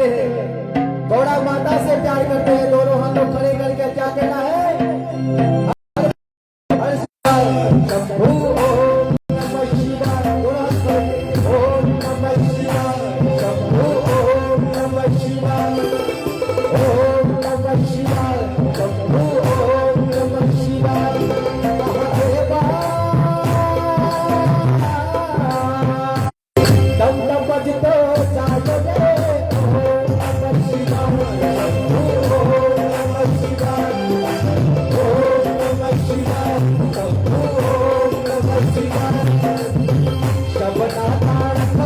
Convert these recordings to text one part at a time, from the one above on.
करते हैं, गौड़ा माता से प्यार करते हैं। दोनों हाथ खड़े करके क्या कहना है? शंभू ओम नमः शिवाय। दोनों हाथ खड़े, ओम नमः शिवाय। शंभू ओम नमः शिवाय। ओम नमः शिवाय। शंभू ओम नमः शिवाय। महादेवा दम दम बजतो जागो रे। ओम नमः शिवाय। शंभू ओम नमः शिवाय। ओम नमः शिवाय। शंभू ओम नमः शिवाय। शबना तारक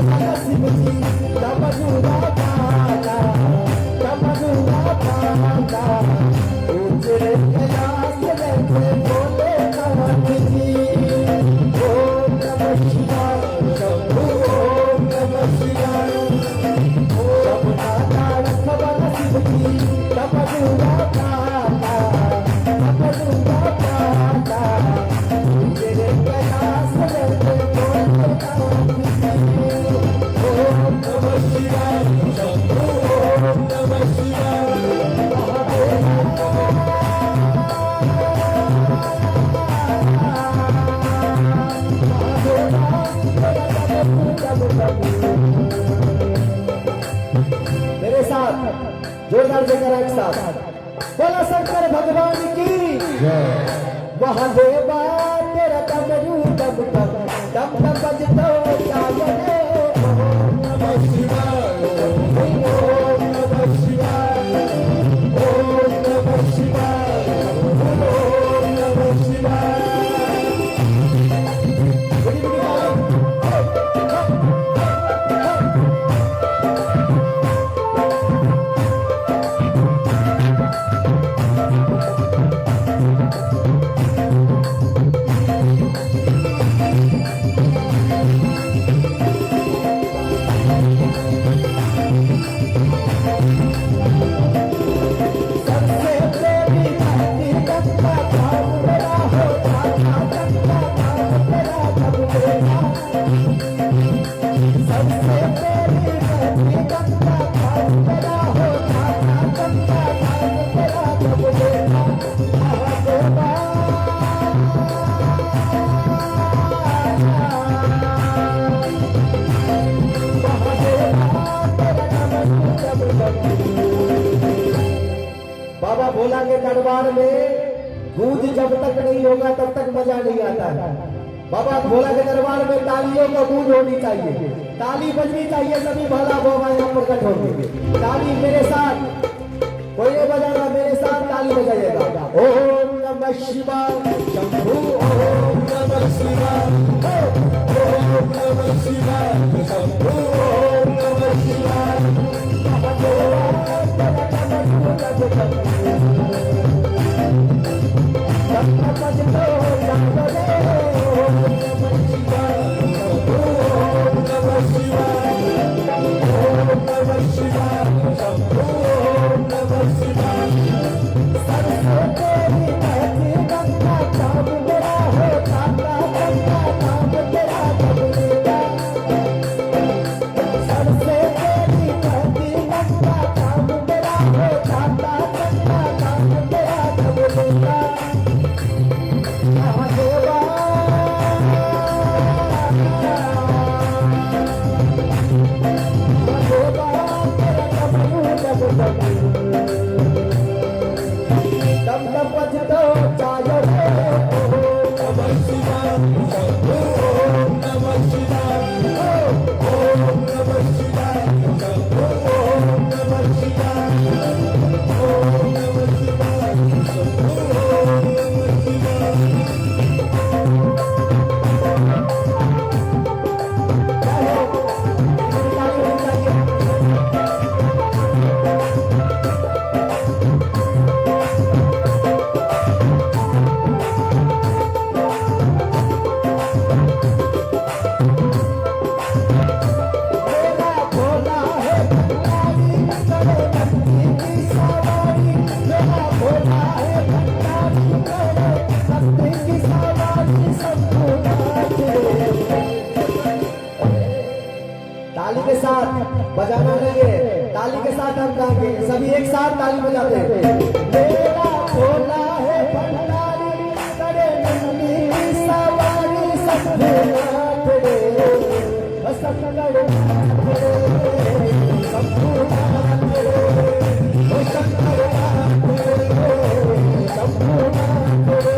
शिवजी शबनुरा पाला शबनुरा पाला ऊंचे कैलाश में बोले कवन जी। ओम नमः शिवाय। शंभू ओम नमः शिवाय। शबना तारक शिवजी शबनुरा पाला शबनुरा पाला ऊंचे कैलाश में बोले कवन जी। ओम नमः शिवाय। शंभू ओम नमः शिवाय। मेरे साथ जोरदार देकर एक साथ बोला शंकर भगवान की महादेवा तेरा डमरू डम डम डम डम बजतो जागो रे। ओम नमः शिवाय। ओम नमः शिवाय। ओम नमः शिवाय। ओम नमः शिवाय। सबसे प्रेमी भक्ति गंगा धाम मेरा हो जाता गंगा धाम तेरा जब मेरा। सबसे प्रेमी भक्ति गंगा धाम मेरा हो जाता गंगा धाम तेरा जब मेरा। महादेवा बाबा भोला के दरबार में गूंज जब तक नहीं होगा तब तक मजा नहीं आता है। बाबा भोला के दरबार में तालियों का गूंज होनी चाहिए, ताली बजनी चाहिए, सभी भोला बाबा यहाँ प्रकट होंगे। ताली मेरे साथ, कोई नहीं बजाना, मेरे साथ ताली बजाइएगा। ओम नमः शिवाय। शंभू ओम नमः शिवाय। ओम नमः शिवाय। शंभू ओम नमः शिवाय। ताली के साथ हम गाएंगे, सभी एक साथ ताली बजाते हैं। मेरा भोला है भंडारी करे नंदी सवारी शंभुनाथ रे, शंकरनाथ रे, शंभुनाथ रे, ओ शंकरनाथ रे, शंभुनाथ रे,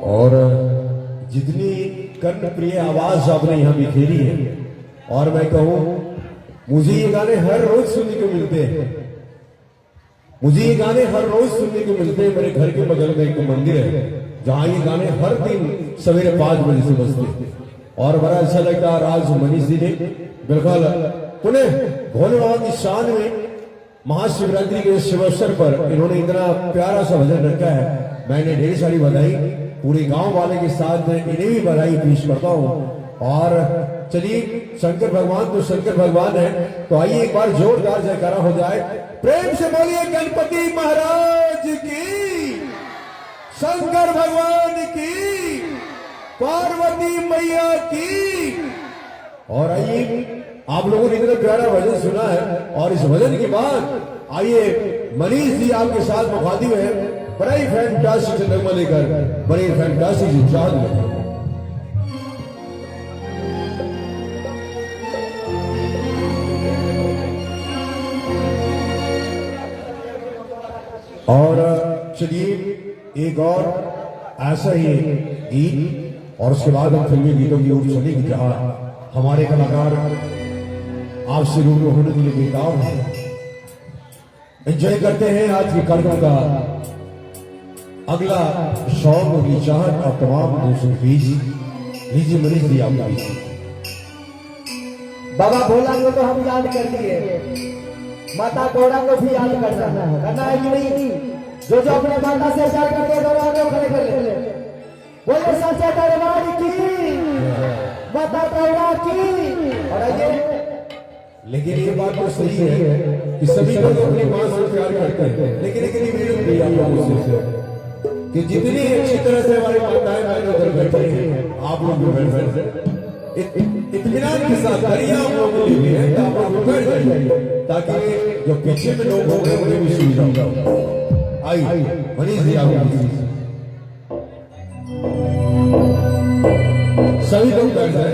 और जितनी कर्ण प्रिय आवाज आपने यहाँ बिखेरी है, और मैं कहूँ मुझे ये गाने हर रोज सुनने को मिलते हैं, मुझे ये गाने हर रोज सुनने को मिलते हैं। मेरे घर के बगल में एक मंदिर है जहाँ ये गाने हर दिन सवेरे 5 बजे से बजते हैं, और बड़ा अच्छा लगता है। आज मनीष जी ने बिल्कुल पुनः भोले बाबा की शान में महाशिवरात्रि के शिव अवसर पर इन्होंने इतना प्यारा सा भजन रखा है। मैंने ढेर सारी बधाई पूरे गांव वाले के साथ इन्हें भी बधाई पेश करता हूं। और चलिए, शंकर भगवान तो शंकर भगवान है, तो आइए एक बार जोरदार जयकारा हो जाए, प्रेम से बोलिए गणपति महाराज की, शंकर भगवान की, पार्वती मैया की। और आइए, आप लोगों ने इतना प्यारा भजन सुना है, और इस भजन के बाद आइए मनीष जी आपके साथ मुखातिब है, बड़ा ही फैंटास्टिक से नगमा लेकर, बड़े फैंटास्टिक से चाँद में। और चलिए एक और ऐसा ही गीत, और उसके बाद हम फिल्मी गीतों की ओर चलेंगे जहां हमारे कलाकार आपसे रूबरू होने के लिए बेताब हैं। एंजॉय करते हैं आज के कार्यक्रम का अगला शौक होगी चाहत और तमाम दोस्तों की लीजिए मनीष जी आपका। बाबा भोला को तो हम याद कर लिए, माता गौरा को भी याद करना है कि नहीं? जो जो अपने माता से प्यार करते हैं दरबार खड़े कर ले, बोले सच्चे दरबार की, माता गौरा की। और आइए, लेकिन ये बात तो सही है कि सभी लोग अपनी मां से प्यार करते हैं, लेकिन मेरे भी आप लोगों से कि जितनी अच्छी तरह से हमारी माताएं बहनों उधर बैठे हैं, आप लोग भी बैठ इत्मीनान के साथ करिए, आप लोगों के लिए है, आप लोग बैठ जाइए ताकि जो पीछे में लोग हो गए उन्हें भी सुविधा हो। आइए मनीष जी आप सभी लोग बैठ जाए।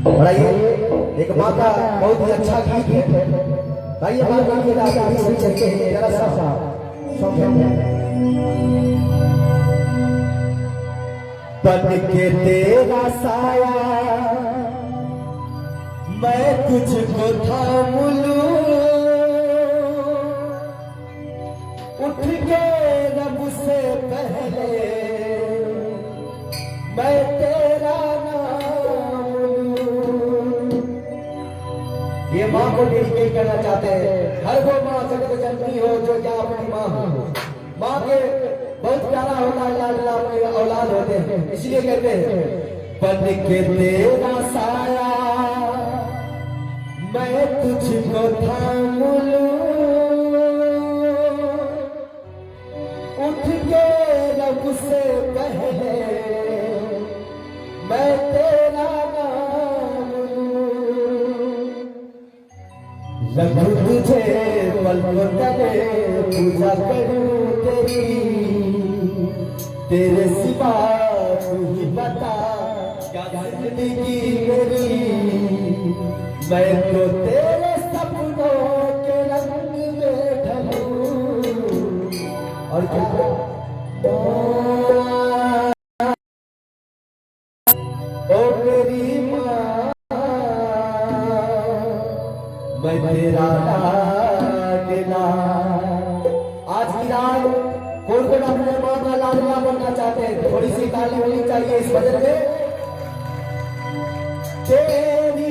और आइए, एक माँ का बहुत ही अच्छा गीत है, आइए माँ का गीत आप चलते हैं जरा सा बन के तेरा साया मैं तुझको थाम लूं, उठ के रब से पहले मैं तेरा नाम लूं। ये माँ को डेडिकेट करना चाहते हैं, हर वो माँ जगत जननी हो जो क्या अपनी माँ हो। माँ के बहुत प्यारा होता है, लाडला अपने औलाद होते हैं, इसलिए कहते हैं बन के तेरा साया मैं तुझको थाम लूं, उठ के रब से पहले मैं तेरा नाम लूं। रखूं तुझे पल को तले पूजा करूं तेरी, तेरे सिवा तू ही बता क्या जिंदगी मेरी। मैं तो तेरे सपनों के रंग में ढलूं और क्या लाला के नाम। आज की रात कौन अपने माँ का लाडला बनना चाहते हैं? थोड़ी सी ताली होनी चाहिए इस भजन में। तेरी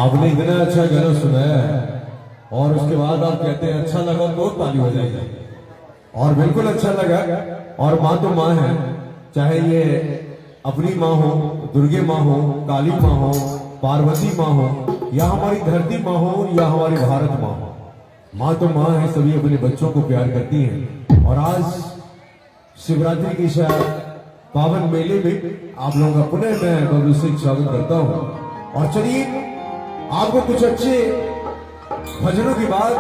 आपने इतना अच्छा गाना सुनाया है और उसके बाद आप कहते हैं अच्छा लगा तो ताली हो जाएगी। और बिल्कुल अच्छा लगा। और माँ तो माँ है, चाहे ये अपनी माँ हो, दुर्गे माँ हो, काली माँ हो, पार्वती माँ हो, या हमारी धरती माँ हो, या हमारी भारत माँ हो। माँ तो माँ है, सभी अपने बच्चों को प्यार करती हैं। और आज शिवरात्रि की पावन मेले में आप लोगों का पुनः मैं बबलू सिंह स्वागत करता हूँ। और चलिए आपको कुछ अच्छे भजनों की बात,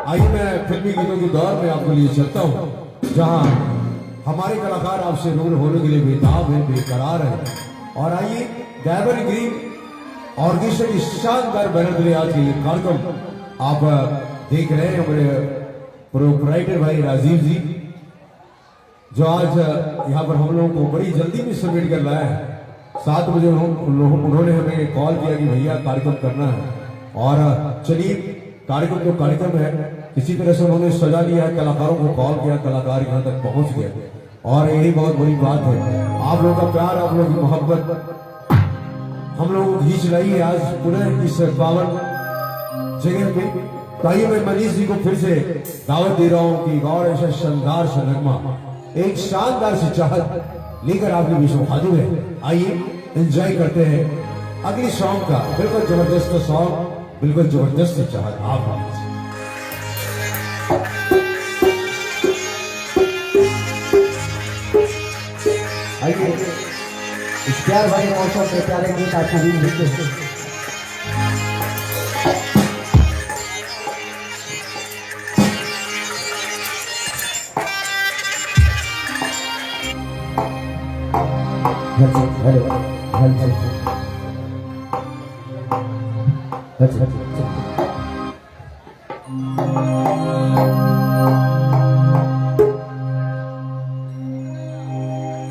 आइए मैं फिल्मी गीतों के दौर में आपको लिए चलता हूँ, जहां हमारे कलाकार आपसे रूबरू होने के लिए बेताब है, बेकरार है। और आइए डायमंड ग्रीन ऑर्केस्ट्रा की शानदार बैनर लिए आज के ये कार्यक्रम आप देख रहे हैं हमारे प्रोपराइटर भाई राजीव जी, जो आज यहाँ पर हम लोगों को बड़ी जल्दी में सबमिट कर रहा है। 7 बजे उन्होंने हमें कॉल किया कि भैया कार्यक्रम करना है। और चलिए कार्यक्रम तो कार्यक्रम है, किसी तरह से उन्होंने सजा लिया है, कलाकारों को कॉल किया, कलाकार यहाँ तक पहुंच गए। और यही बहुत बड़ी बात है, आप लोगों का प्यार, आप लोगों की मोहब्बत हम लोगों को खींच रही है आज पुनः इस पावन जगह पे। तो आइए मैं मनीष जी को फिर से दावत दे रहा हूँ कि गौर ऐसा शानदार सनगमा, एक शानदार सी चाहत लेकर आपके बीच में हाजिर है। आइए एंजॉय करते हैं अगली सॉन्ग का, बिल्कुल जबरदस्त सॉन्ग, बिल्कुल जबरदस्त चाहत आप। आइए इस प्यार भरे मौसम के प्यारे गीत आपको भी मिलते हैं। हेलो हेलो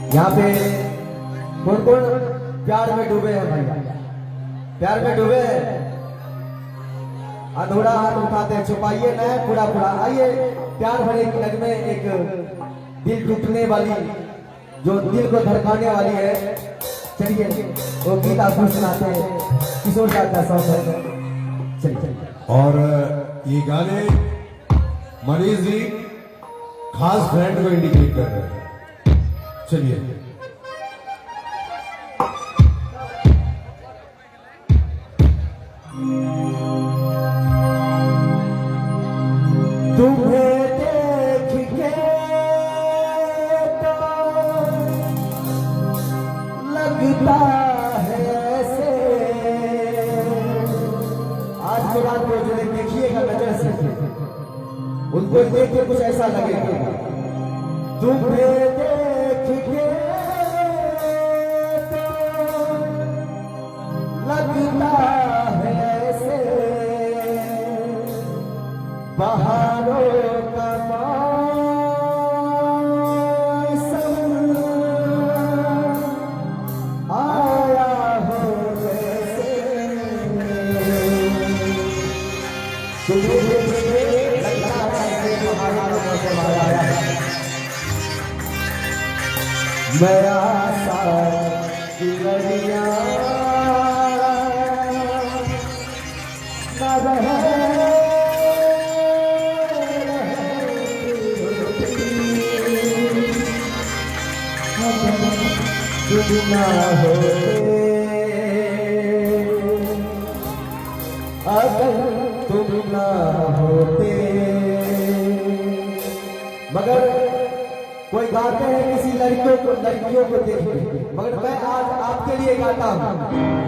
यहाँ पे कौन कौन प्यार में डूबे हैं भैया? प्यार में डूबे हैं, अधूरा हाथ उठाते हैं, छुपाइए न पूरा पूरा। आइए प्यार भरे लग में एक दिल टूटने वाली, जो दिल को धड़काने वाली है, चलिए वो गीत आपको सुनाते हैं। किशोर का सॉन्ग है, चलिए। और ये गाने मनीष जी खास फ्रेंड को इंडिकेट कर रहे हैं। चलिए तुम्हें देख के तो लगता है ऐसे, आज के बाद वो जो देखिएगा नजर से, उनको देख के कुछ ऐसा लगेगा। तुम्हें देख के तो लगता है ऐसे, बहारों का मौसम आया हो जैसे, लगता है बहारों का मौसम आया है। मैं आशा की लड़ियां न रहे, तुम ना होते, अगर तुम ना होते। मगर कोई गाते हैं किसी लड़कियों को देख के, मगर मैं आज आपके लिए गाता हूँ,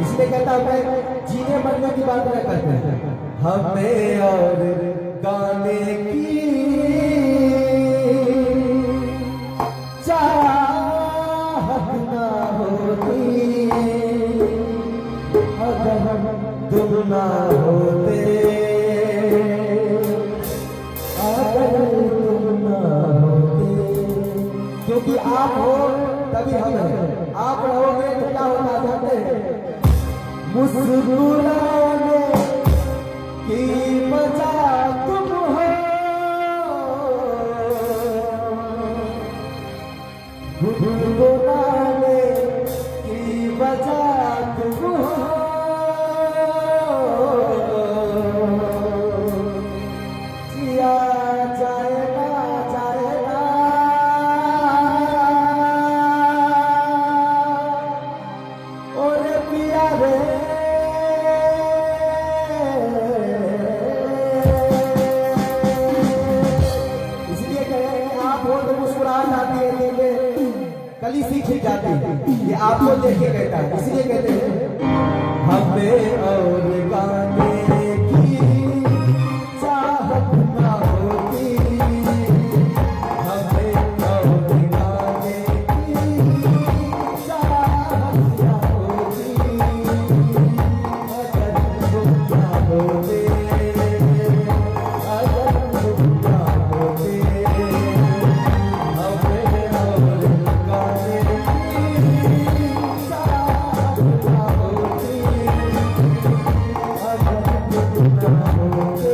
इसलिए कहता हूँ मैं जीने मरने की बात न करते हैं, हमें और गाने की चाहत ना होती, अगर तुम ना होते, अगर तुम ना होते। क्योंकि आप हो तभी हम हैं, आप रहोगे तो क्या होता जानते हैं? मुस्कुराने की वजह तुम हो, गुनगुनाने की वजह तुम हो, खिल जाती है। ये आपको देख के कहता है, इसलिए कहते हैं हमें और गाने की चाहत ना होती, हमें और गाने की चाहत ना होती, अगर तुम ना होते, अगर तुम ना होते, हमें और गाने की चाहत ना होती, अगर तुम ना होते, अगर तुम ना होते।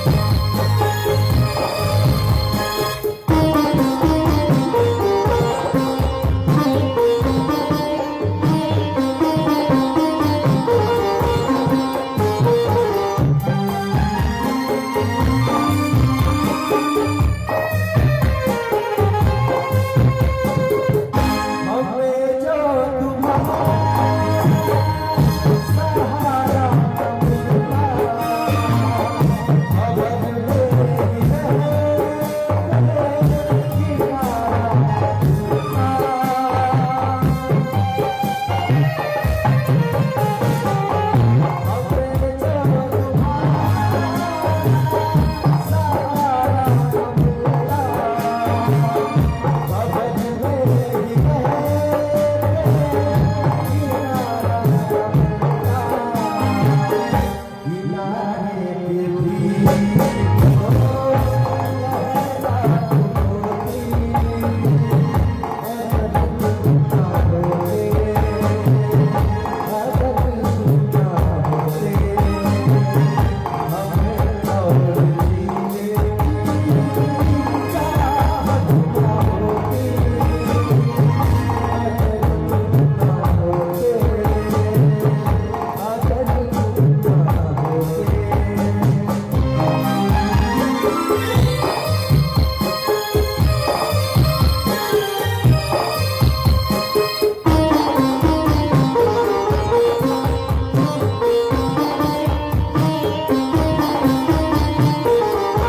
हमें जो तुम्हारा सहारा मिला, अब मेरी है किनारा मिला। हमें जो तुम्हारा सहारा मिला,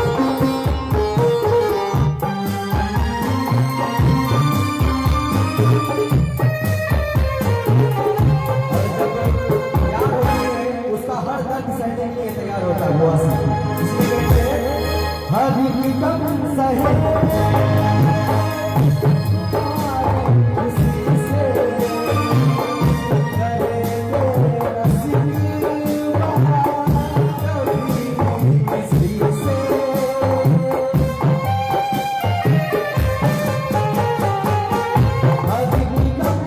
अब मेरी है उसका हर दर्द सहने के लिए तैयार होता है वो आशिक। इसलिए कहते हैं हर एक गम सहे किसी से करेंगे नसीबा, कभी किसी से हर एक गम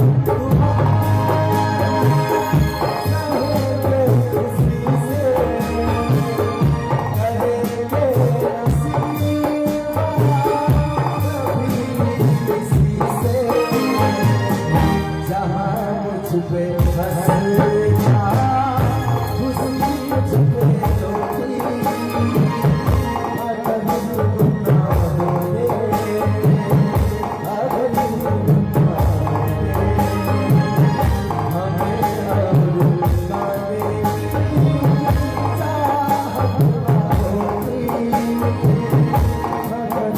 छुपे हंसना खुशी छुपे रोती, अगर तुम ना होते, अगर तुम ना होते, हमें और गाने की चाहत ना होती, अगर तुम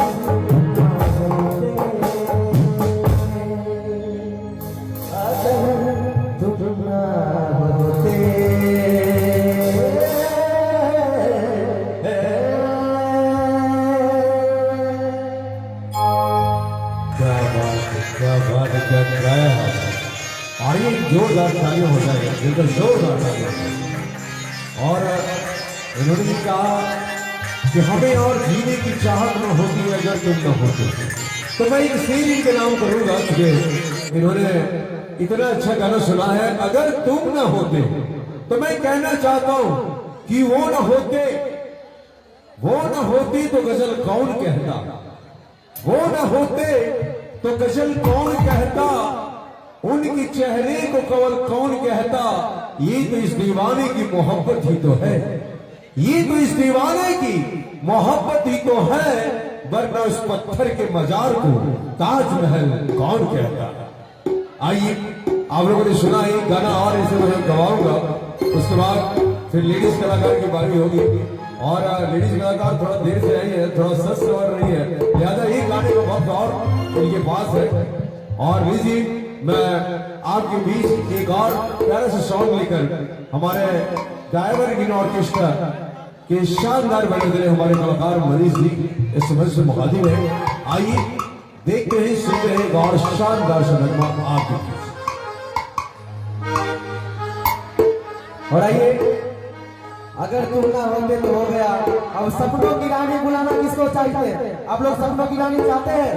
ना होते, अगर तुम ना होते। क्या बात है, क्या बात है, क्या गाया आपने। और ये जोरदार तालियां हो जाएगा, बिल्कुल जोरदार तालियां। और इन्होंने भी कहा कि हमें और जीने की चाहत न होती अगर तुम न होते। तो मैं एक शेर इनके नाम करूंगा कि इन्होंने इतना अच्छा गाना सुना है, अगर तुम न होते। तो मैं कहना चाहता हूं कि वो न होते, वो न होती तो गजल कौन कहता, वो न होते तो गजल कौन कहता, उनके चेहरे को कवल कौन कहता। ये तो इस दीवाने की मोहब्बत ही तो है, ये तो इस दीवाने की मोहब्बत ही तो है, वरना उस पत्थर के मजार को ताजमहल कौन कहता। आइए, आप लोगों ने सुना एक गाना और ऐसे मैं गवाऊंगा, उसके बाद फिर लेडीज कलाकार की बारी होगी। और लेडीज कलाकार थोड़ा देर से आई है, थोड़ा सस्त कर रही है, लिहाजा एक गाने का वक्त और उनके पास है। और लीजिए मैं आपके बीच एक और प्यारा सा सॉन्ग लेकर हमारे ड्राइवर इन ऑर्केस्ट्रा के शानदार बने दिले हमारे कलाकार मनीष जी इस समय से मुखातिब है। आइए देखते हैं, सुनते हैं एक और शानदार सा नगमा आपके बीच। और आइए, अगर तुम ना होते तो हो गया। अब सपनों की रानी बुलाना किसको चाहिए? आप लोग सपनों की रानी चाहते हैं?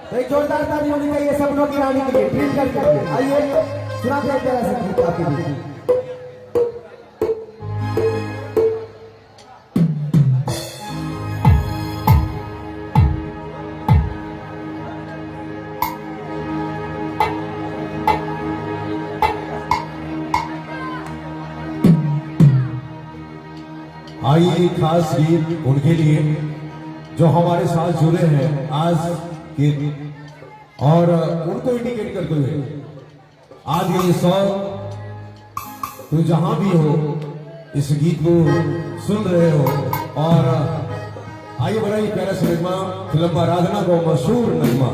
तो एक जोरदार ताली होनी चाहिए सपनों की रानी के लिए। ड्रीम करके आइए, सुनाते हैं प्यारा सा गीत आपके लिए। आइए खास गीत उनके लिए जो हमारे साथ जुड़े हैं आज के, और उनको इंडिकेट करते हुए आज ये सॉन्ग तुम जहां भी हो इस गीत को सुन रहे हो। और आइए बढ़ाइए प्यारा सा नगमा फिल्म आराधना को मशहूर नगमा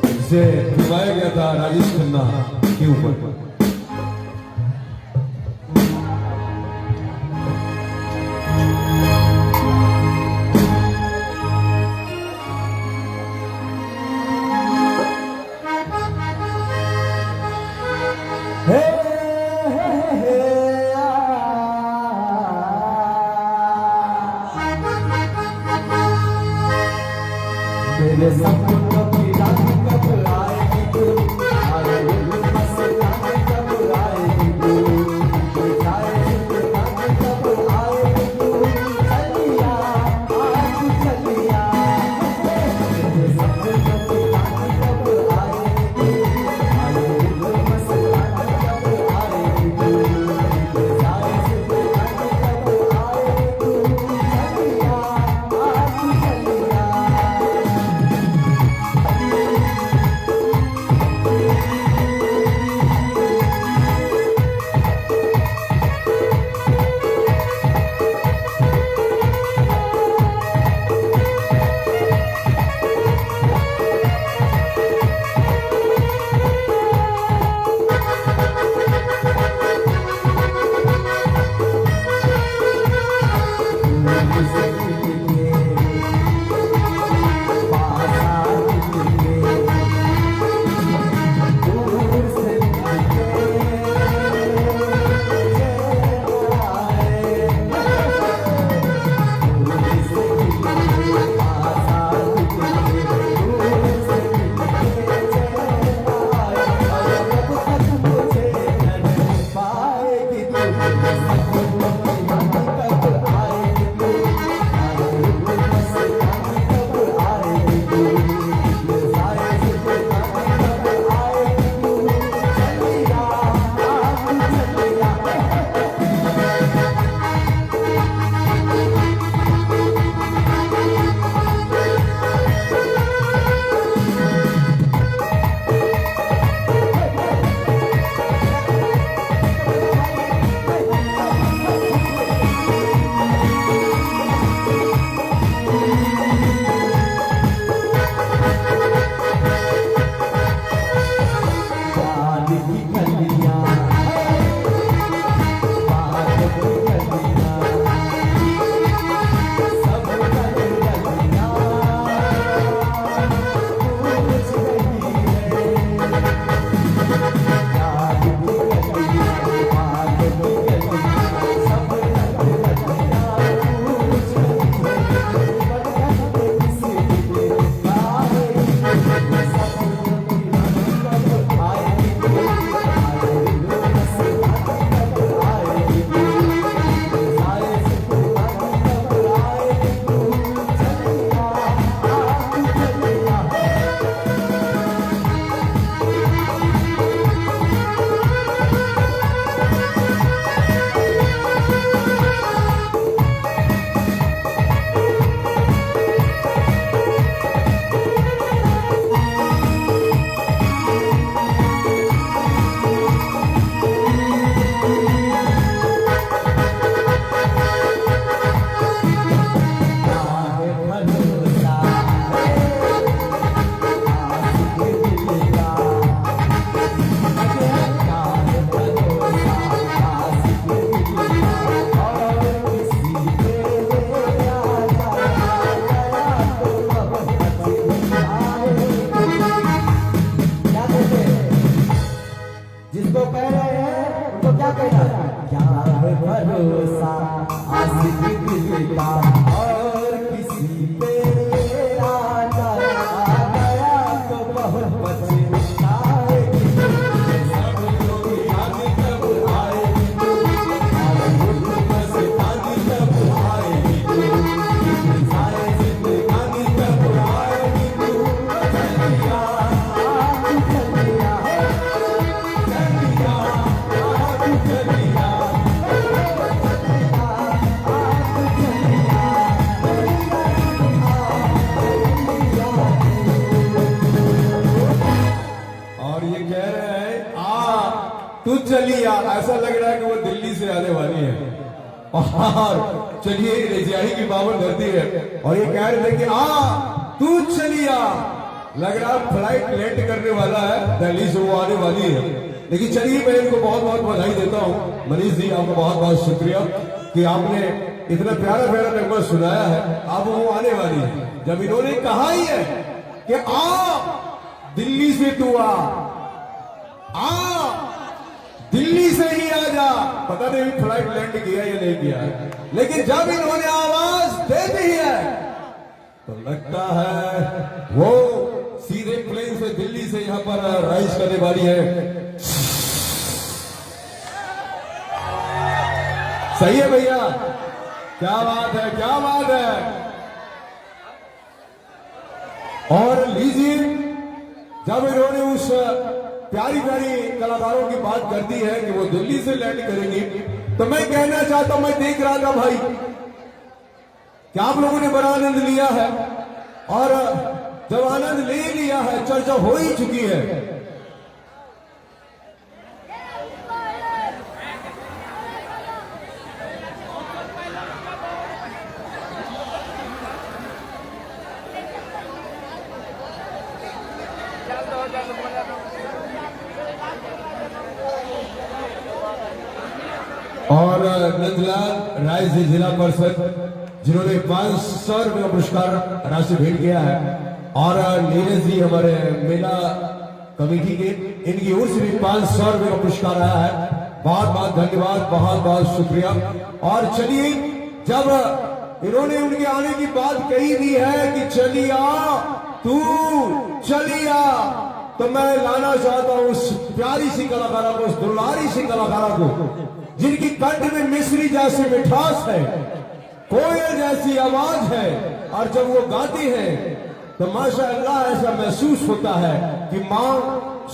जिसे फिल्माया गया था राजेश खन्ना के ऊपर। मेरे सपनों की रानी कब आएगी तू? आएगी बस रानी कब आएगी तू? जाएगी रानी कब आएगी तू? चलिया आज चलिया, मेरे सपनों की रानी कब आएगी तू? आएगी बस रानी कब आएगी तू? जाएगी रानी कब आएगी तू? चलिया आज चलिया। चलिया, ऐसा लग रहा है कि वो दिल्ली से आने वाली है। और चलिए रजियाही की पावन धरती है और ये कह रहे थे कि तू चलिया, लग रहा फ्लाइट लैंड करने वाला है, दिल्ली से वो आने वाली है। लेकिन चलिए मैं इनको बहुत बहुत बधाई देता हूँ। मनीष जी आपका बहुत बहुत शुक्रिया कि आपने इतना प्यारा प्यारा नंबर सुनाया है। अब वो आने वाली है, जब इन्होंने कहा ही है कि दिल्ली से तू दिल्ली से ही आ जा, पता नहीं फ्लाइट लैंड किया या नहीं किया, लेकिन जब इन्होंने आवाज दे दी है तो लगता है वो सीधे प्लेन से दिल्ली से यहां पर राइज करने वाली है। सही है भैया, क्या बात है, क्या बात है। और लीजिए, जब इन्होंने उस प्यारी प्यारी कलाकारों की बात कर दी है कि वो दिल्ली से लैंड करेंगी, तो मैं कहना चाहता हूं, मैं देख रहा था भाई कि आप लोगों ने बड़ा आनंद लिया है, और जब आनंद ले लिया है, चर्चा हो ही चुकी है। और नंदलाल राय जी जिला परिषद, जिन्होंने 500 रुपये का पुरस्कार राशि भेंट किया है, और नीरज जी हमारे मेला कमेटी के, इनकी ओर से भी 500 रुपये का पुरस्कार आया है। बहुत बहुत धन्यवाद, बहुत बहुत शुक्रिया। और चलिए, जब इन्होंने उनके आने की बात कही दी है कि चलिया तू चलिया, तो मैं लाना चाहता हूं उस प्यारी सी कलाकारा को, उस दुलारी सी कलाकारा को, जिनकी कंठ में मिश्री जैसी मिठास है, कोयल जैसी आवाज है, और जब वो गाती है तो माशाअल्लाह ऐसा महसूस होता है कि मां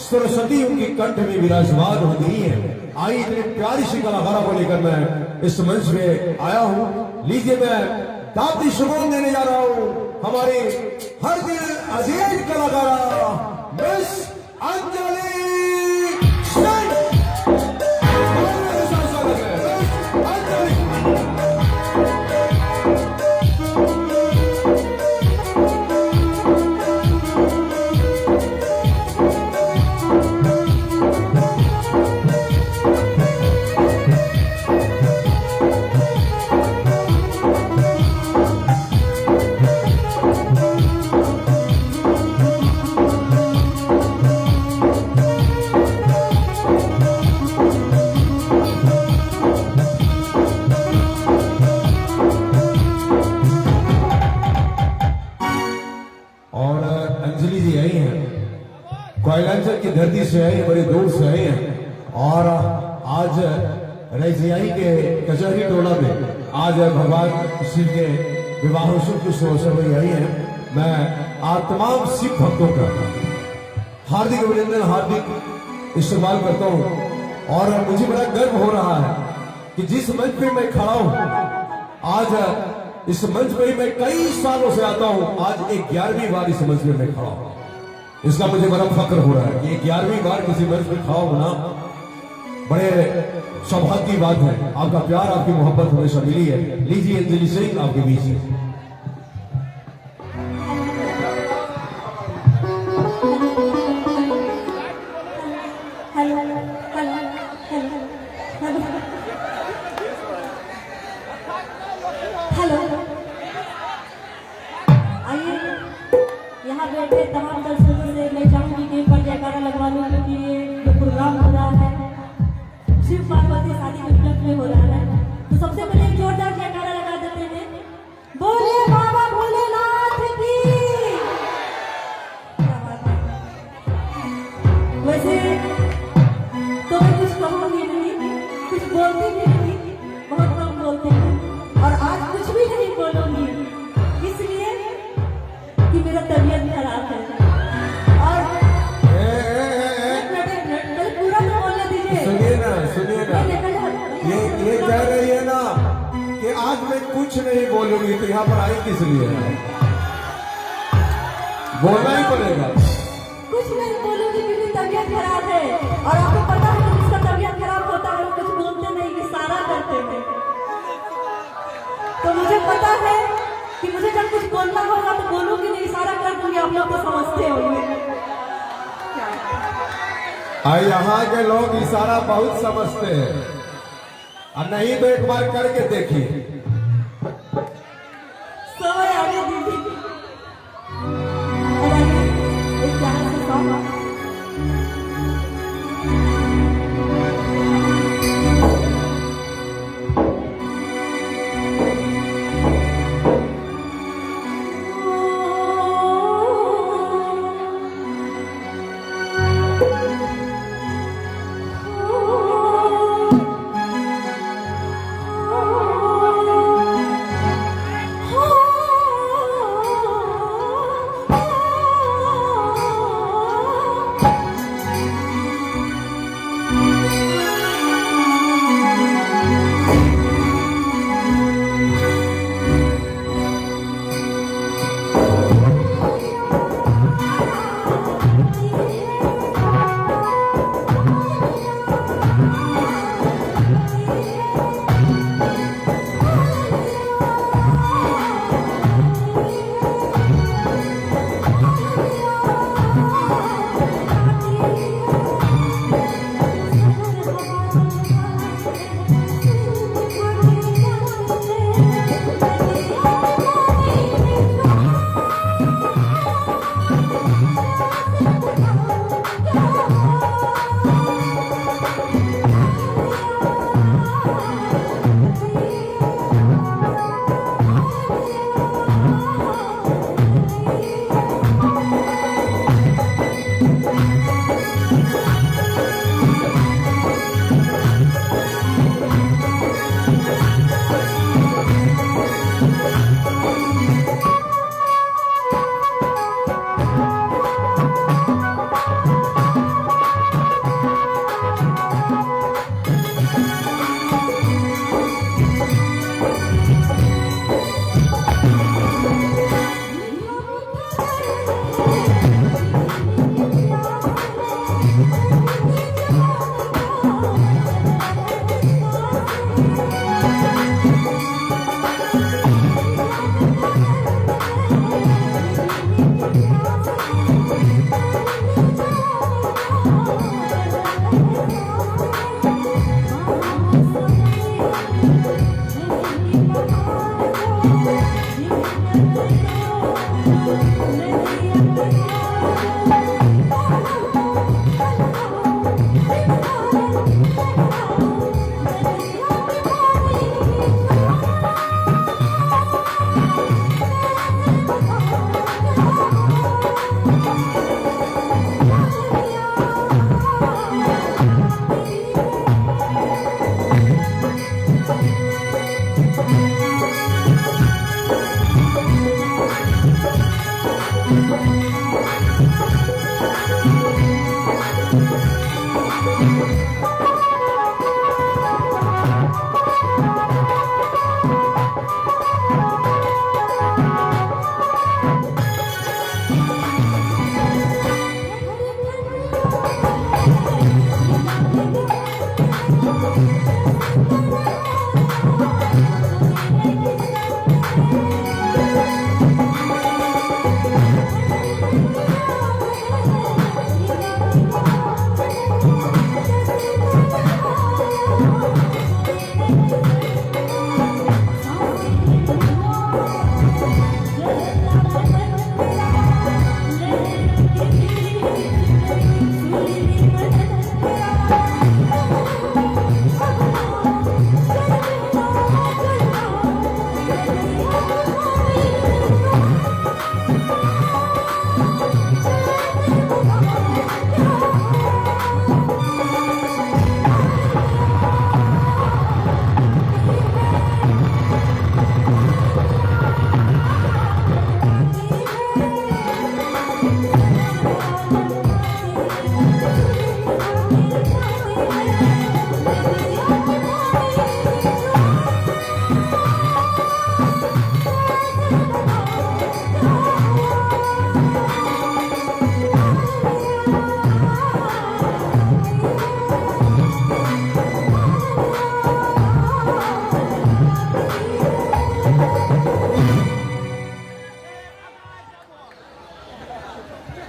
सरस्वती उनकी कंठ में विराजमान होती है। आई इतनी प्यारी सी कलाकारा को लेकर मैं इस मंच में आया हूं। लीजिए, मैं दावती सुकून देने जा रहा हूं हमारी हर दिल अजीज कलाकारा मिस अंजलि। कोयलांचल की धरती से है, बड़े दूर से आए हैं, और आज रजियाही के कचहरी टोला में आज भगवान शिव के विवाह उत्सव की अवसर में आई है। मैं आप तमाम सिख भक्तों का हार्दिक अभिनंदन, हार्दिक इस्तेमाल करता हूं, और मुझे बड़ा गर्व हो रहा है कि जिस मंच पे मैं खड़ा हूं, आज इस मंच पे मैं कई सालों से आता हूं, आज 11वीं बार इस मंच पे मैं खड़ा हूं। इसका मुझे बड़ा फख्र हो रहा है कि 11वीं बार किसी मंच पे खड़ा होना बड़े सौभाग्य की बात है। आपका प्यार, आपकी मोहब्बत हमेशा मिली है। लीजिए अंजलि सिंह आपके बीच में। यहाँ बैठे तमाम दर्शकों से मैं चाहूंगी कि एक बार जयकारा लगवाने के लिए जो प्रोग्राम हो रहा है, शिव पार्वती शादी के उपलक्ष्य में हो रहा है, तो सबसे पहले एक जोरदार जयकारा लगा देते हैं। बोले बाबा भोलेनाथ की। वैसे तो मैं कुछ कहूंगी नहीं, कुछ बोलती भी नहीं, बहुत कम बोलते हैं, और आज कुछ भी नहीं बोलूंगी, इसलिए कि मेरा तबीयत खराब है। और पूरा तो बोलने दीजिए। सुनिए ना, ये कह रही है ना कि आज मैं कुछ नहीं बोलूंगी, तो यहाँ पर आई किस लिए? बोलना ही पड़ेगा। कुछ नहीं बोलूंगी क्योंकि तबीयत खराब है, और आपको पता है कि जिसका तबीयत खराब करते हैं। तो मुझे पता है कि मुझे जब कुछ बोलना होगा तो बोलूंगी नहीं, इशारा कर दूंगी, आप लोग तो समझते होंगे। यहाँ के लोग इशारा बहुत समझते हैं, और नहीं तो एक बार करके देखिए। समय आगे दीदी और आगे एक प्यारा सा सॉन्ग।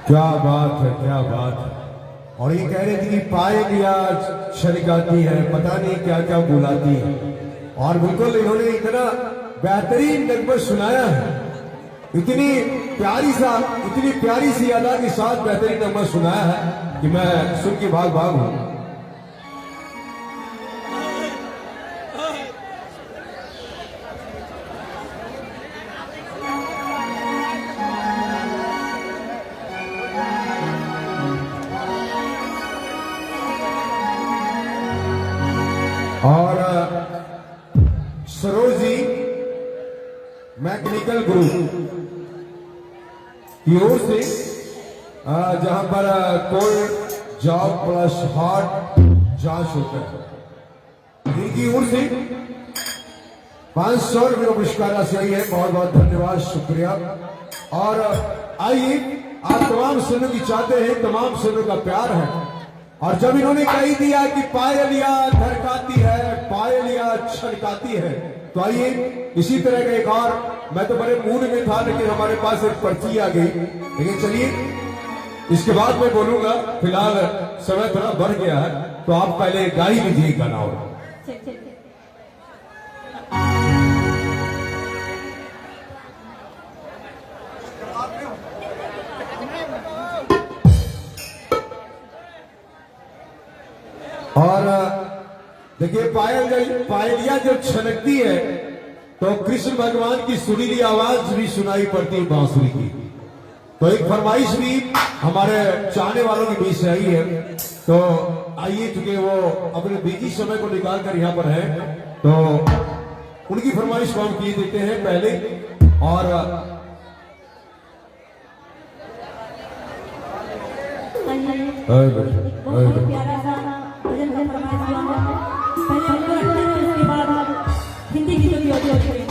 क्या बात है, क्या बात है। और ये कह रहे थे कि पायलिया शरिकाती है, पता नहीं क्या क्या बुलाती है। और बिल्कुल इन्होंने इतना बेहतरीन नगमा सुनाया है, इतनी प्यारी सी अदा के साथ बेहतरीन नगमा सुनाया है कि मैं सुन के भाग हूं। और सरोज जी मैकेनिकल ग्रुप की ओर से जहां पर कोल्ड जॉब प्लस हार्ट जांच होता है, इनकी ओर से 500 रुपये पुरस्कार राशि आई है। बहुत बहुत धन्यवाद, शुक्रिया। और आइए, आप तमाम सुनने की चाहते हैं, तमाम सुनने का प्यार है। और जब इन्होंने कही दिया कि पायलिया धड़काती है, पायलिया छलकाती है, तो आइए इसी तरह का एक और, मैं तो बड़े मूड में था लेकिन हमारे पास एक पर्ची आ गई, लेकिन चलिए इसके बाद मैं बोलूंगा। फिलहाल समय थोड़ा बढ़ गया है, तो आप पहले गा ही लीजिए गाना। और देखिए, पायलिया जब छनकती है तो कृष्ण भगवान की सुरीली आवाज भी सुनाई पड़ती है बांसुरी की। तो एक फरमाइश भी हमारे चाहने वालों के बीच से आई है, तो आइए, चूंकि वो अपने बिजी समय को निकाल कर यहाँ पर है, तो उनकी फरमाइश को हम किए देते हैं पहले। और बहुत प्यारा सा भजन फरमाइश हुआ है। पहले हमको रखते हैं, उसके बाद आप हिंदी गीतों की ऑडियो करेंगे।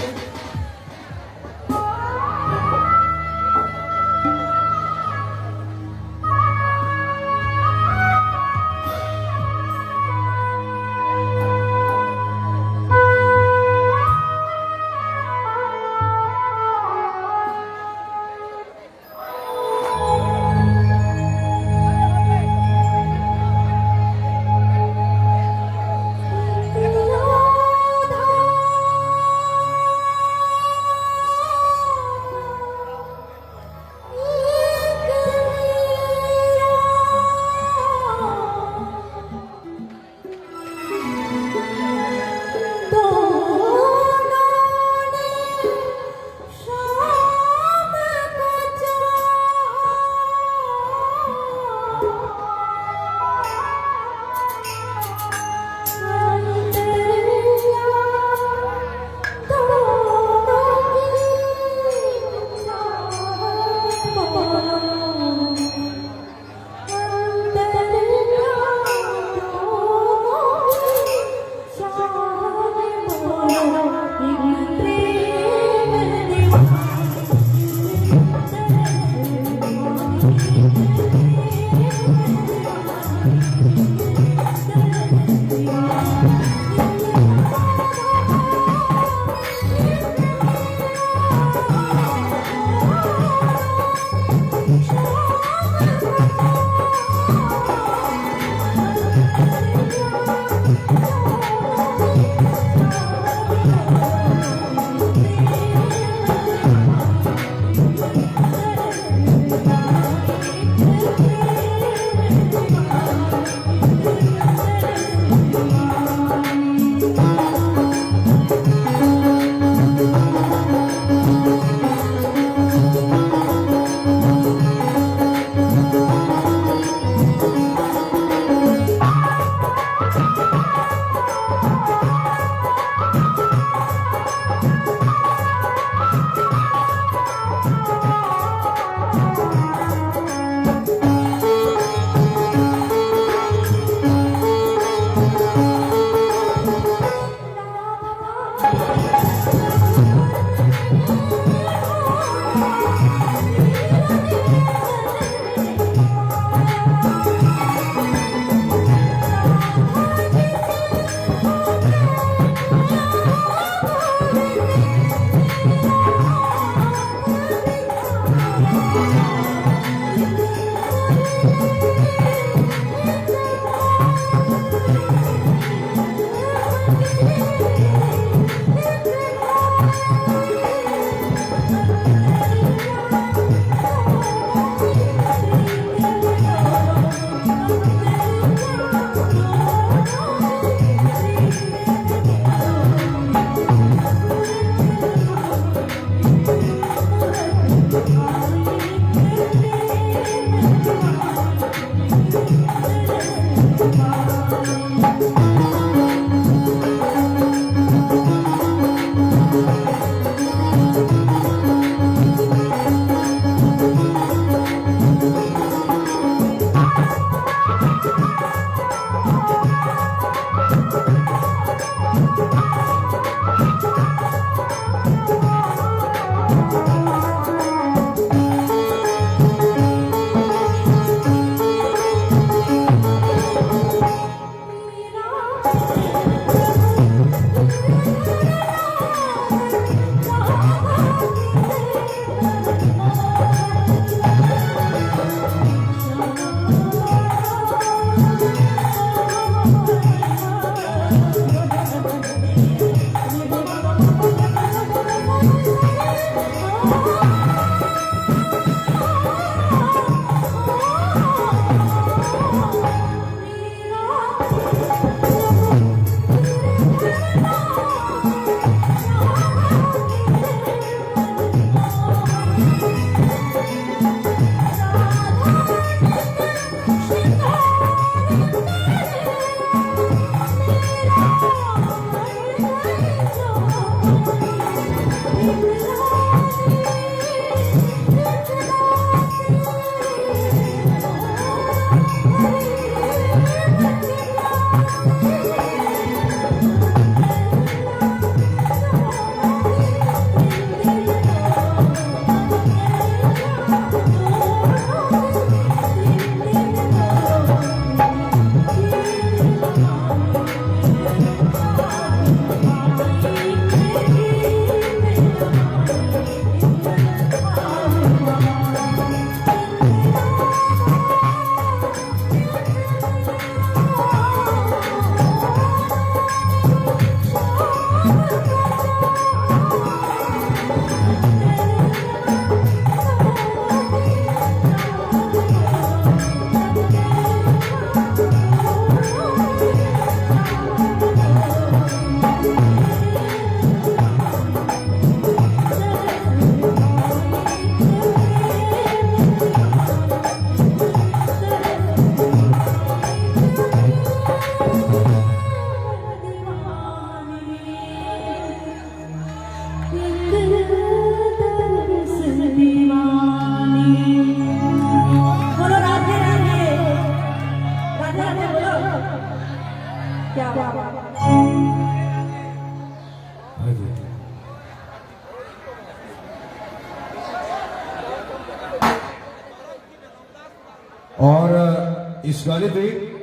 और इस गाने पे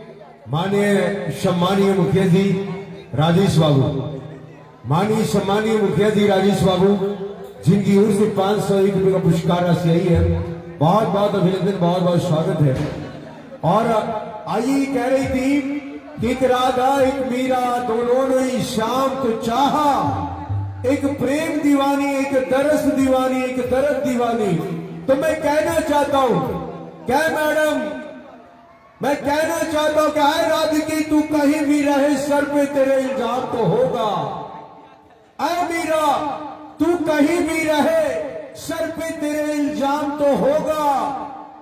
माननीय सम्मानीय मुखिया जी राजेश बाबू, माननीय सम्मानीय मुखिया जी राजेश बाबू, जिनकी ओर से 501 रुपये का पुरस्कार राशि आई है, बहुत बहुत अभिनंदन, बहुत बहुत स्वागत है। और आई कह रही थी कि एक राधा एक मीरा दोनों ने शाम को चाहा, एक प्रेम दीवानी एक दरस दीवानी एक दर्द दीवानी। तो मैं कहना चाहता हूं, क्या मैडम, मैं कहना चाहता हूं कि आए राधिके तू कहीं भी रहे सर पे तेरे इल्जाम तो होगा। आए मीरा तू कहीं भी रहे सर पे तेरे इल्जाम तो होगा।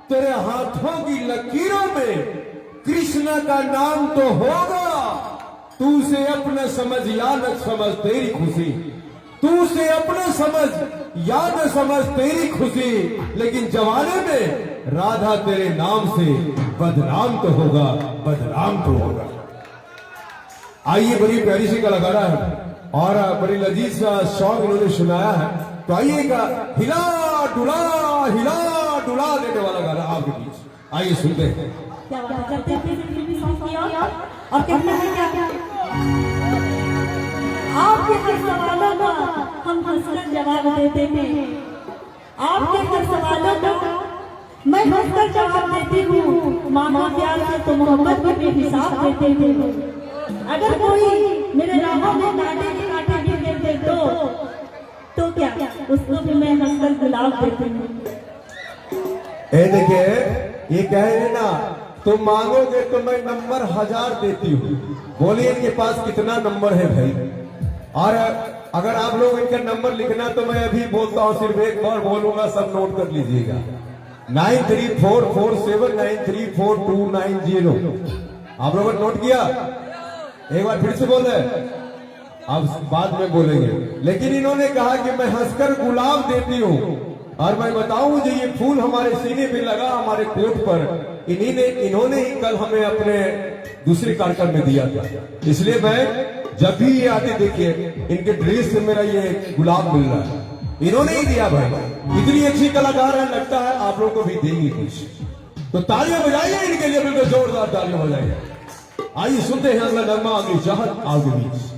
तेरे हाथों की लकीरों में कृष्ण का नाम तो होगा। तू उसे अपना समझ या न समझ तेरी खुशी, तू उसे अपना समझ या न समझ तेरी खुशी, लेकिन जमाने में राधा तेरे नाम से बदनाम तो होगा, बदनाम तो होगा। आइए, बड़ी प्यारी सी कलाकारा है और बड़ी लजीज सा सॉन्ग इन्होंने सुनाया है। तो आइएगा, हिला डुला देने वाला गाना आपके बीच, आइए सुनते हैं। क्या बात करते हैं फिल्मी सॉन्ग की और कहते हैं क्या आपके हर सवालों का हम हंसकर जवाब देते हैं। आपके हर सवालों का मैं हंसकर जवाब देती हूँ। माँ का प्यार से तो मोहब्बत भी बेहिसाब देते हैं। अगर कोई मेरे राहों में कांटे के कांटे भी गिर दे तो क्या उसको भी मैं हंसकर गुलाब देती हूँ। देखिए, ये कह रहे ना, तुम मांगोगे तो मैं नंबर 1000 देती हूँ। बोलिए इनके पास कितना नंबर है भाई। और अगर आप लोग इनका नंबर लिखना तो मैं अभी बोलता हूँ, सिर्फ एक बार बोलूंगा, सब नोट कर लीजिएगा। 9344793429 आप लोगों ने नोट किया? एक बार फिर से बोल रहे, अब बाद में बोलेंगे। लेकिन इन्होंने कहा कि मैं हंसकर गुलाब देती हूँ। और मैं बताऊं, जो ये फूल हमारे सीने पे लगा, हमारे कोट पर, इन्होंने ही कल हमें अपने दूसरे कार्यक्रम में दिया था। इसलिए मैं जब भी ये आते, देखिए इनके ड्रेस से मेरा ये गुलाब मिल रहा है, इन्होंने ही दिया भाई। इतनी अच्छी कलाकार है, लगता है आप लोग को भी देंगे कुछ। तो तालियां बजाइए इनके लिए, बिल्कुल जोरदार तालियां बजाइए। आइए सुनते हैं अगला नगमा, अगली चाहत आपके बीच।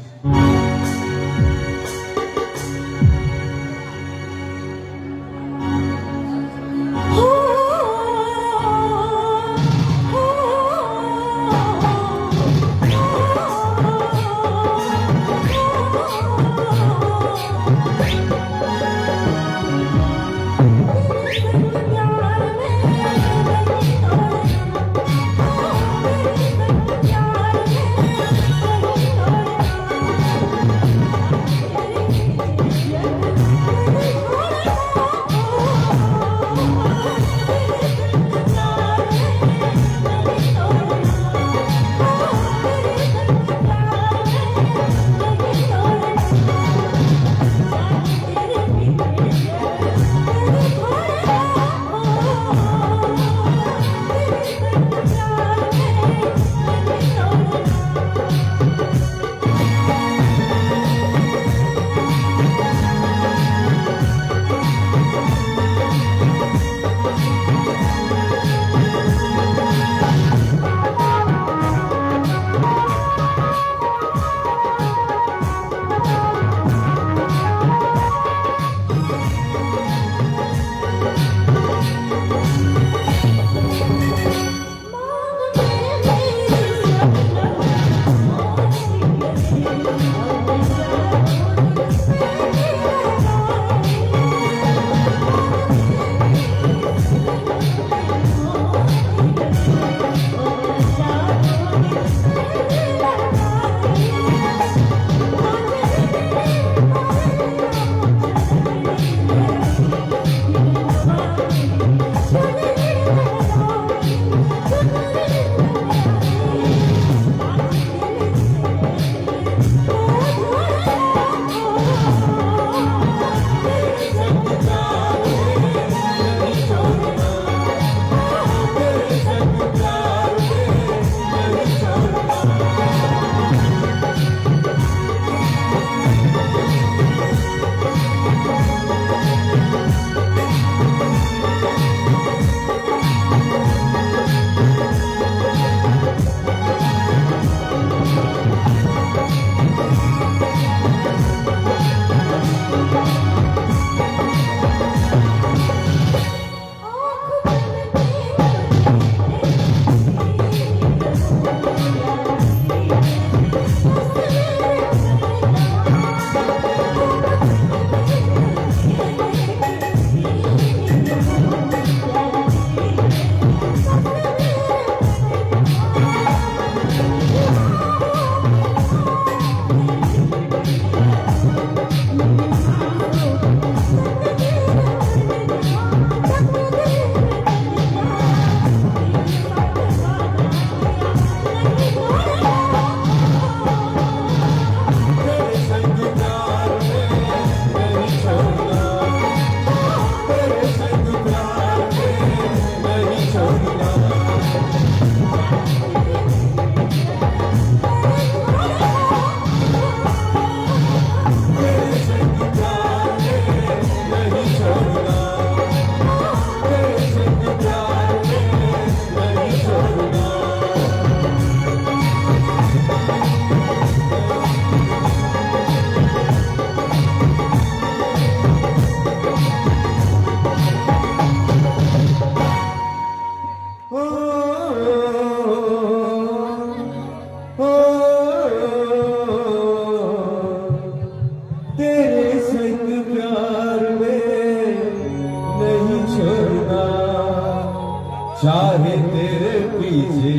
चाहे तेरे पीछे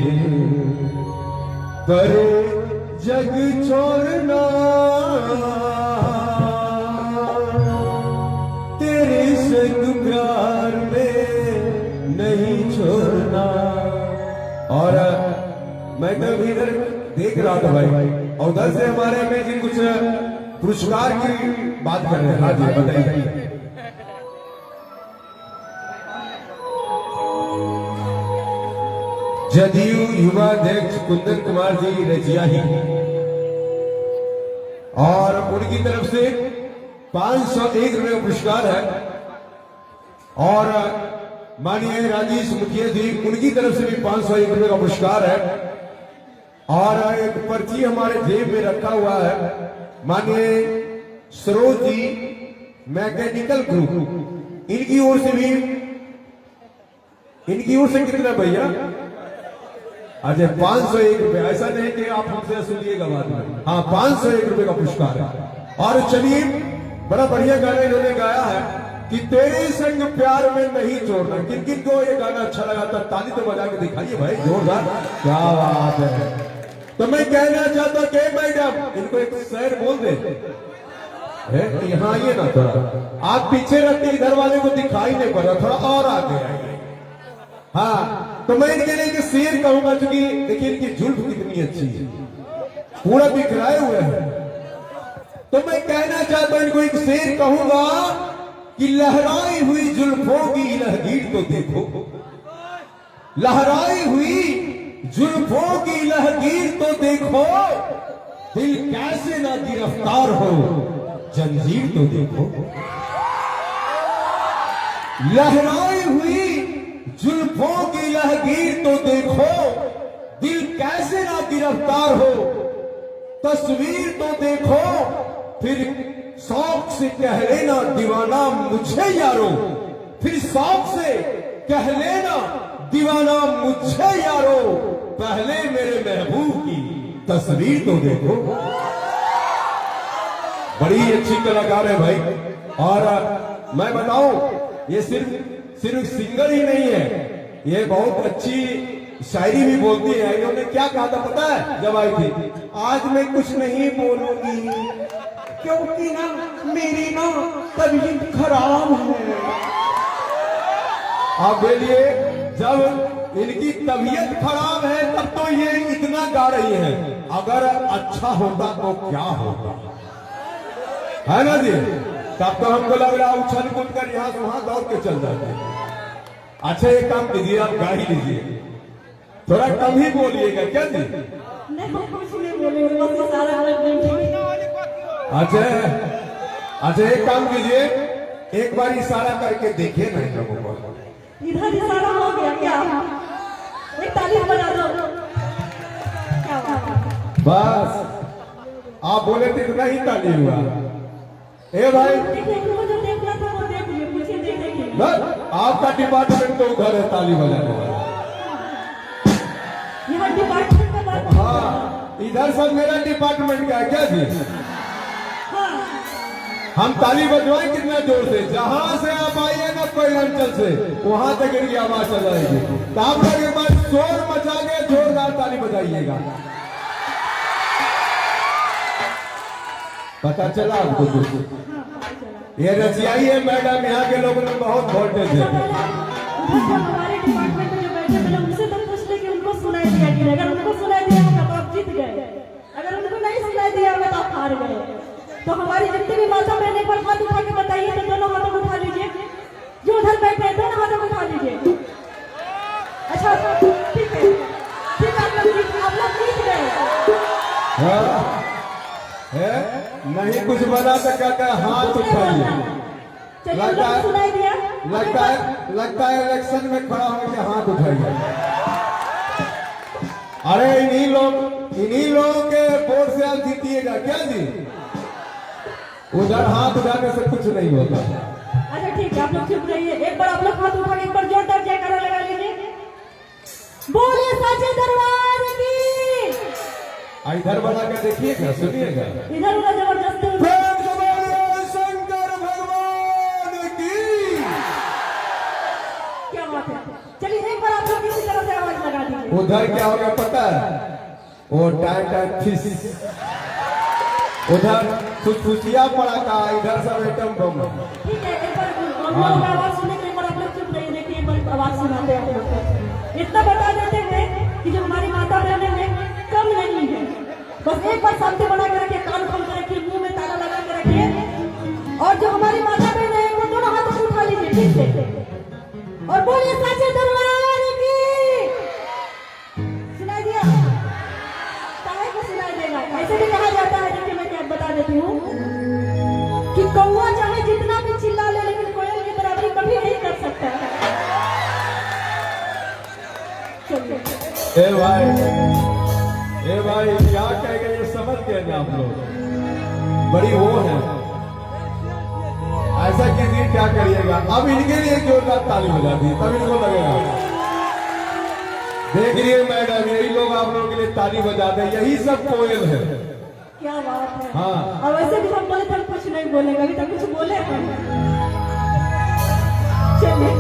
पर जग छोड़ना, तेरे संग प्यार में नहीं छोड़ना। और मैं तो इधर देख रहा था भाई, और उधर से हमारे में जी कुछ पुरस्कार की बात कर रहे हैं। हाँ जी बताइए। जदयू युवा अध्यक्ष कुंदन कुमार जी रजियाही, और उनकी तरफ से 501 रुपये का पुरस्कार है। और माननीय राजेश मुखिया जी, उनकी तरफ से भी 501 रुपये का पुरस्कार है। और एक पर्ची हमारे जेब में रखा हुआ है, माननीय सरोज जी मैकेनिकल ग्रुप, इनकी ओर से भी, इनकी ओर से कितना भैया? अच्छा 501 रुपये। ऐसा नहीं कि आप हमसे सुनिएगा बाद में। हाँ 501 रुपये का पुरस्कार है। और चलिए, बड़ा बढ़िया गाना इन्होंने गाया है कि तेरे संग प्यार में नहीं छोड़ना। किन किन को ये गाना अच्छा लगा था ताली तो बजा के दिखाइए भाई, जोरदार। क्या बात है। तो मैं कहना चाहता हूं कि मैडम इनको एक शेर बोल दे। यहाँ आइए ना थोड़ा, आप पीछे रहते इधर वाले को दिखाई नहीं पड़ रहा, थोड़ा और आगे आइए। हाँ तो मैं इनके लिए शेर कहूंगा, क्योंकि देखिए इनकी जुल्फ कितनी अच्छी है, पूरा बिखराए हुए हैं। तो मैं कहना चाहता हूं इनको एक शेर कहूंगा कि लहराई हुई जुल्फों की लहगीर तो देखो, लहराई हुई जुल्फों की लहगीर तो देखो, दिल कैसे ना गिरफ्तार हो जंजीर तो देखो। लहराई हुई जुल्फों की लहगीर तो देखो, दिल कैसे ना गिरफ्तार हो, तस्वीर तो देखो, फिर शौक से कह लेना दीवाना मुझे यारो, फिर शौक से कह लेना दीवाना मुझे यारो, पहले मेरे महबूब की तस्वीर तो देखो। बड़ी अच्छी कलाकार है भाई। और मैं बताऊं, ये सिर्फ सिंगर ही नहीं है, ये बहुत अच्छी शायरी भी बोलती है। इन्होंने क्या कहा था पता है जब आई थी? आज मैं कुछ नहीं बोलूंगी क्योंकि ना मेरी ना तबीयत खराब है। आप बोलिए, जब इनकी तबीयत खराब है तब तो ये इतना गा रही है, अगर अच्छा होता तो क्या होता, है ना जी? तब तो हमको लग रहा उछल कूद कर यहां से वहां दौड़ के चल जाते हैं। अच्छा एक काम कीजिए, आप गा ही लीजिए, थोड़ा कम ही बोलिएगा। क्या जी? नहीं कुछ नहीं बोलेंगे, बस सारा अच्छा अच्छा एक काम कीजिए, एक बार इशारा करके देखिए ना इन लोगों को। इधर इशारा हो गया क्या? एक ताली बजा दो। क्या बस आप बोले तो इतना ही ताली हुआ। ए भाई जो देखना था वो देख लिया, मुझे देखिए। बस आपका डिपार्टमेंट तो उधर है ताली बजाने वाला। यहाँ डिपार्टमेंट का बात। हाँ इधर सब मेरा डिपार्टमेंट का है। क्या जी? हम ताली बजवाएं कितना जोर से, जहां से आप आइए ना कोई अंचल से वहां तक इनकी आवाज चल जाएगी। तो आप लोग एक बार शोर मचा के जोरदार ताली बजाइएगा। पता चला आपको कुछ? ये रसियाई है मैडम, यहाँ के लोगों में बहुत वोल्टेज है। हमारे डिपार्टमेंट में जो बैठे थे उनसे तो पूछ ले कि उनको सुनाई दिया कि अगर उनको सुनाई दिया होगा तो आप जीत गए, अगर उनको नहीं सुनाई दिया होगा तो आप हार गए। तो हमारी जितनी भी माता बहन एक बार हाथ उठा के बताइए, तो दोनों हाथों को उठा लीजिए, जो उधर बैठे हैं दोनों हाथों को उठा लीजिए। अच्छा ठीक है, ठीक है, आप लोग जीत गए। नहीं कुछ बना तो क्या हाथ उठाइए। लगता है इलेक्शन में खड़ा होकर हाथ उठाइए। अरे इन्हीं लोगों के वोट से आप जीतिएगा क्या जी? उधर हाथ उठाने से कुछ नहीं होता। अच्छा ठीक है, आप लोग चुप रहिए। एक बार आप लोग हाथ उठा के एक बार जोरदार जयकारा लगा लीजिए। बोलिए साचे दरबार की। इधर बना के देखिएगा, सुनिएगा। इधर उधर जबरदस्ती शंकर भगवान की। क्या बात है। चलिए एक बार आप लोग किसी तरह से आवाज लगा दीजिए। उधर क्या हो गया पता है? वो टाइट फिश, उधर खुशियाँ पड़ा का, इधर सब एटम बम। ठीक है, एक बार हम लोगों का आवाज सुनने के, एक बार आप लोग चुप रहिए, देखिए एक बार आवाज सुनाते हैं आप लोग को। इतना बता देते हैं कि जो हमारी माता बहनें हैं कम नहीं है, बस एक बार शांति बना के रखिए, कान खोल के रखिए, मुंह में ताला लगा के रखिए, और जो हमारी माता बहनें हैं वो दोनों हाथों से उठा लीजिए ठीक से, और बोलिए साचे दरबार की। सुनाई दिया? काहे को सुनाई देगा? ऐसे भी कहा जाता है, देखिए मैं क्या बता देती हूँ कि कौवा चाहे जितना भी चिल्ला ले लेकिन कोयल की बराबरी कभी नहीं कर सकता। चलिए ए भाई क्या कह गए ये समझ गए ना आप लोग? बड़ी वो है, ऐसा कीजिए क्या करिएगा, अब इनके लिए जोरदार ताली बजा दी तब इनको लगेगा। देख रही है मैडम, यही लोग आप लोगों के लिए ताली बजाते हैं, यही सब कोयल है। क्या बात है। हाँ। और वैसे भी हम बोले तो कुछ नहीं बोलेंगे, अभी तक कुछ बोले हम। चलिए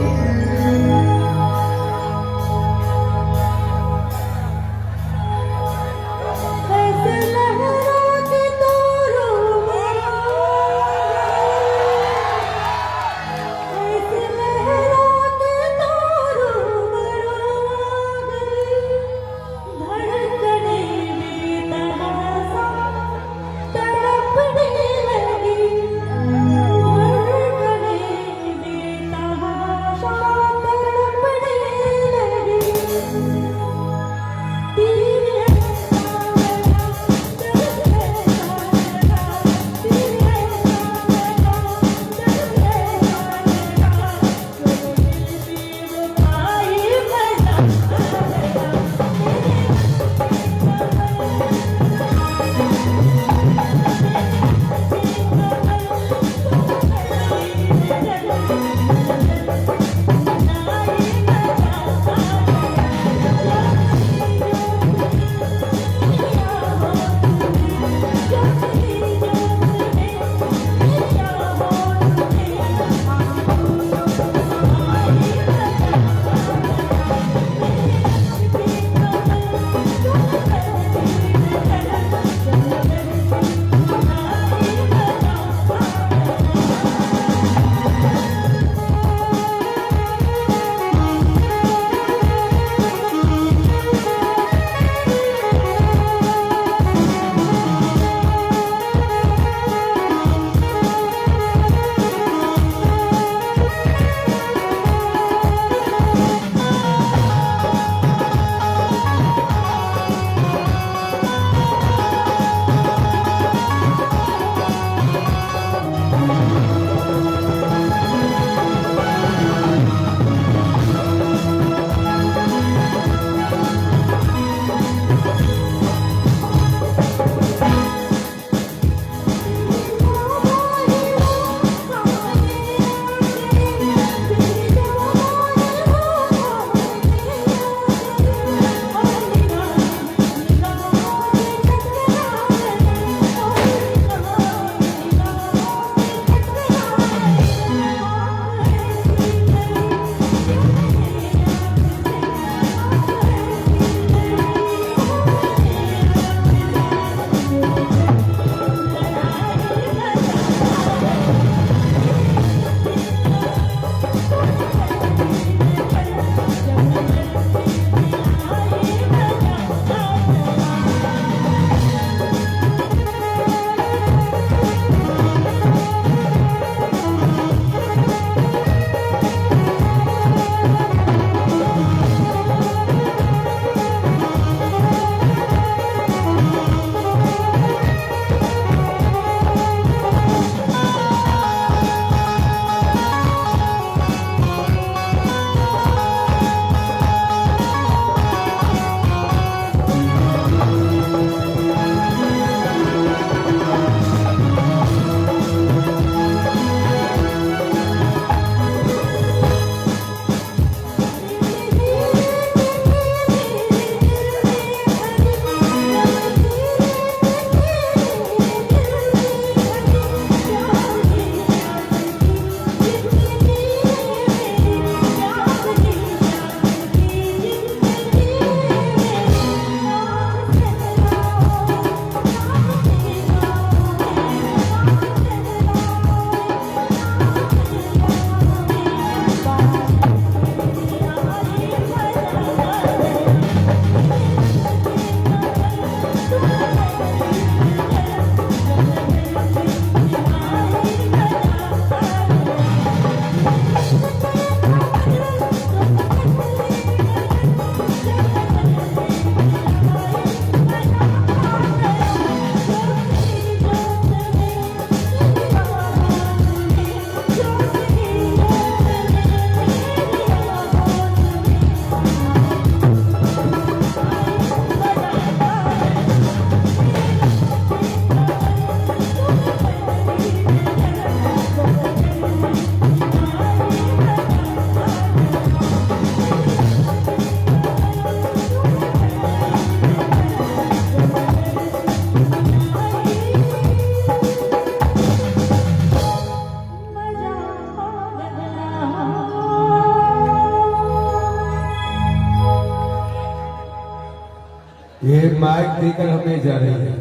ये माइक देकर हमें जा रही है।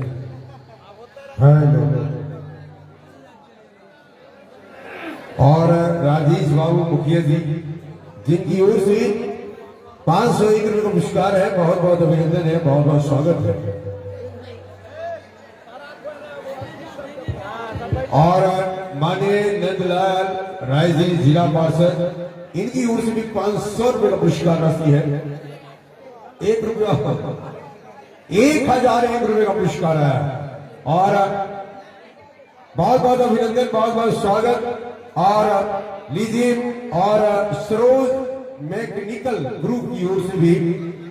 हेलो। और राजेश बाबू मुखिया जी, जिनकी ओर से 501 रुपये का पुरस्कार है, बहुत बहुत अभिनंदन है, बहुत बहुत स्वागत है। और माननीय नंदलाल राय जी, जिला पार्षद, इनकी ओर से भी 500 रुपये का पुरस्कार राशि है। 1 रुपया 1001 रुपये का पुरस्कार है। और बहुत बहुत अभिनंदन, बहुत बहुत स्वागत। और लीजिए, और सरोज मैकेनिकल ग्रुप की ओर से भी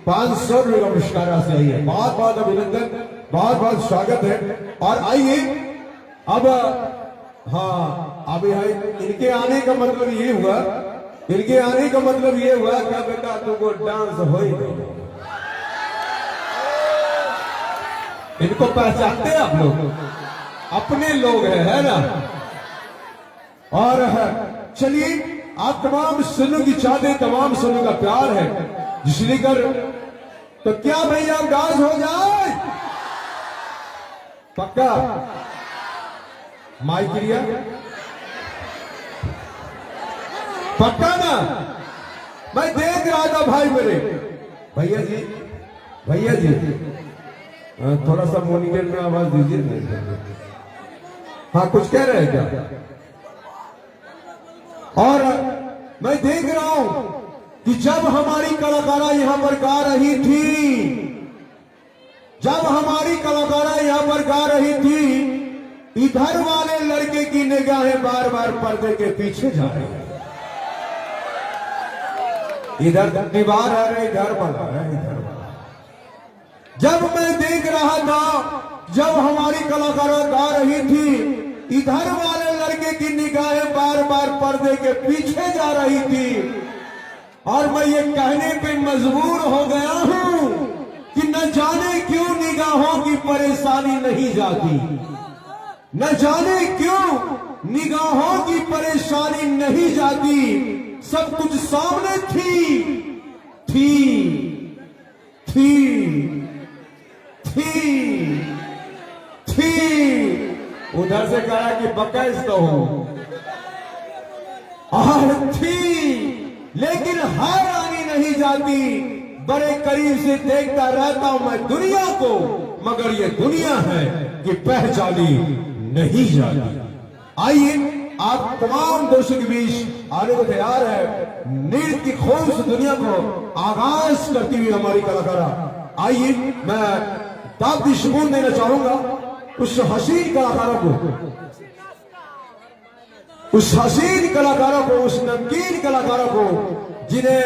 500 रुपये का पुरस्कार राशि आई है। बहुत बहुत अभिनंदन, बहुत बहुत स्वागत है। और आइए अब, हाँ, अभी इनके आने का मतलब ये हुआ, इनके आने का मतलब ये हुआ क्या बेटा तुमको डांस हो ही नहीं। इनको पहचानते हैं आप लोग, अपने लोग हैं, है ना। और चलिए, आप तमाम सुनों की चाहते, तमाम सुनों का प्यार है, जिसलिए कर तो क्या भैया डांस हो जाए? पक्का माइक क्रिया पक्का ना? मैं देख रहा था भाई मेरे भैया जी, भैया जी थोड़ा सा मॉनिटर में आवाज दीजिए। हाँ, कुछ कह रहे हैं क्या? और मैं देख रहा हूं कि जब हमारी कलाकारा यहां पर गा रही थी, जब हमारी कलाकारा यहां पर गा रही थी, इधर वाले लड़के की निगाहें बार बार पर्दे के पीछे जा रही है। इधर दीवार है, इधर बना है, इधर बना। जब मैं देख रहा था, जब हमारी कलाकारा गा रही थी, इधर वाले लड़के की निगाहें बार बार पर्दे के पीछे जा रही थी। और मैं ये कहने पे मजबूर हो गया हूं कि न जाने क्यों निगाहों की परेशानी नहीं जाती, न जाने क्यों निगाहों की परेशानी नहीं जाती। सब कुछ सामने थी, थी, उधर से कहा कि बकैस तो हूं, और थी, लेकिन हार आनी नहीं जाती। बड़े करीब से देखता रहता हूं मैं दुनिया को, मगर ये दुनिया है कि पहचानी नहीं जाती। आइए, आप तमाम दर्शकों के बीच आने को तैयार है। नृत्य की खोज से दुनिया को आगाज करती हुई हमारी कलाकारा। आइए, मैं दादी सुकून देना चाहूंगा उस हसीन कलाकारों को, उस हसीन कलाकारों को, उस नमकीन कलाकारों को, जिन्हें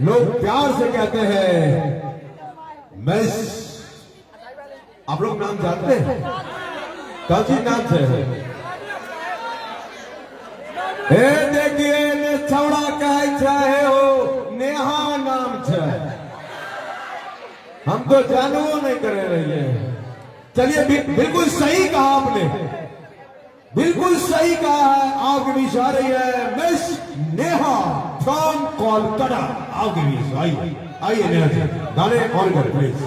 लोग प्यार से कहते हैं मिस। आप लोग नाम जानते हैं? कौन सी नाम से? देखिए, ने छौड़ा कह चाहे हो, नेहा नाम छे। हम तो जानवो नहीं करे रही है। चलिए, बिल्कुल सही कहा आपने, बिल्कुल सही कहा है। आपके बीच आ रही है मिस नेहा फ्रॉम कोलकाता। आपके बीच आइए, आइए नेहा जी, गाने ऑन कर प्लीज।